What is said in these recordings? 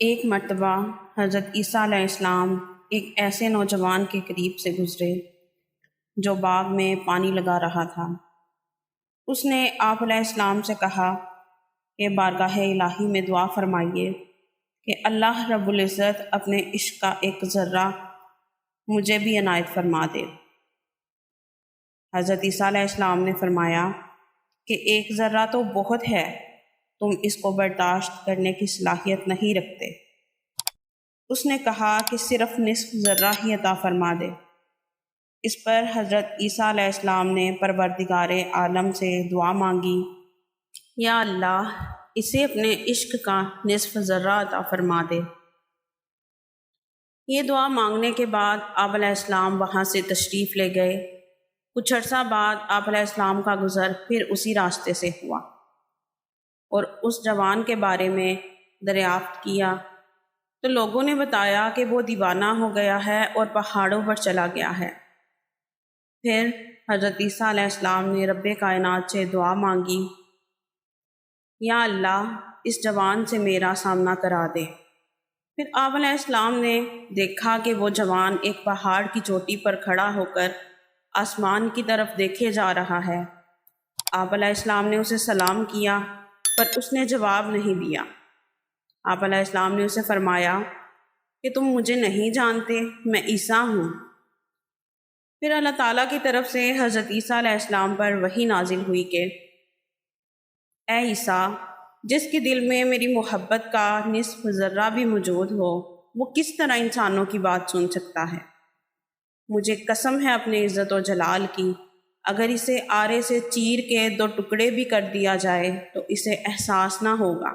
ایک مرتبہ حضرت عیسیٰ علیہ السلام ایک ایسے نوجوان کے قریب سے گزرے جو باغ میں پانی لگا رہا تھا۔ اس نے آپ علیہ السلام سے کہا کہ بارگاہ الہی میں دعا فرمائیے کہ اللہ رب العزت اپنے عشق کا ایک ذرہ مجھے بھی عنایت فرما دے۔ حضرت عیسیٰ علیہ السلام نے فرمایا کہ ایک ذرہ تو بہت ہے، تم اس کو برداشت کرنے کی صلاحیت نہیں رکھتے۔ اس نے کہا کہ صرف نصف ذرہ ہی عطا فرما دے۔ اس پر حضرت عیسیٰ علیہ السلام نے پروردگار عالم سے دعا مانگی، یا اللہ اسے اپنے عشق کا نصف ذرہ عطا فرما دے۔ یہ دعا مانگنے کے بعد آپ علیہ السلام وہاں سے تشریف لے گئے۔ کچھ عرصہ بعد آپ علیہ السلام کا گزر پھر اسی راستے سے ہوا اور اس جوان کے بارے میں دریافت کیا تو لوگوں نے بتایا کہ وہ دیوانہ ہو گیا ہے اور پہاڑوں پر چلا گیا ہے۔ پھر حضرت عیسیٰ علیہ السلام نے رب کائنات سے دعا مانگی، یا اللہ اس جوان سے میرا سامنا کرا دے۔ پھر آپ علیہ السلام نے دیکھا کہ وہ جوان ایک پہاڑ کی چوٹی پر کھڑا ہو کر آسمان کی طرف دیکھے جا رہا ہے۔ آپ علیہ السلام نے اسے سلام کیا پر اس نے جواب نہیں دیا۔ آپ علیہ السلام نے اسے فرمایا کہ تم مجھے نہیں جانتے، میں عیسیٰ ہوں۔ پھر اللہ تعالیٰ کی طرف سے حضرت عیسیٰ علیہ السلام پر وحی نازل ہوئی کہ اے عیسیٰ، جس کے دل میں میری محبت کا نصف ذرہ بھی موجود ہو، وہ کس طرح انسانوں کی بات سن سکتا ہے؟ مجھے قسم ہے اپنے عزت و جلال کی، اگر اسے آرے سے چیر کے 2 ٹکڑے بھی کر دیا جائے تو اسے احساس نہ ہوگا۔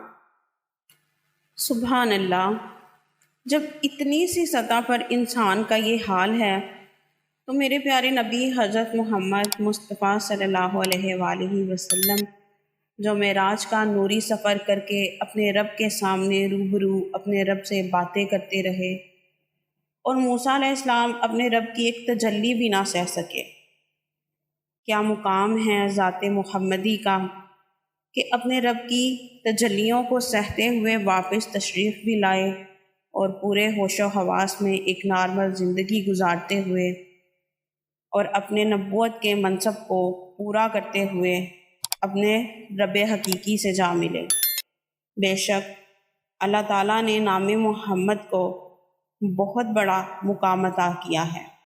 سبحان اللہ، جب اتنی سی سطح پر انسان کا یہ حال ہے تو میرے پیارے نبی حضرت محمد مصطفیٰ صلی اللہ علیہ وآلہ وسلم جو معراج کا نوری سفر کر کے اپنے رب کے سامنے روبرو اپنے رب سے باتیں کرتے رہے اور موسیٰ علیہ السلام اپنے رب کی ایک تجلی بھی نہ سہ سکے، کیا مقام ہے ذات محمدی کا کہ اپنے رب کی تجلیوں کو سہتے ہوئے واپس تشریف بھی لائے اور پورے ہوش و حواس میں ایک نارمل زندگی گزارتے ہوئے اور اپنے نبوت کے منصب کو پورا کرتے ہوئے اپنے رب حقیقی سے جا ملے۔ بے شک اللہ تعالیٰ نے نام محمد کو بہت بڑا مقام عطا کیا ہے۔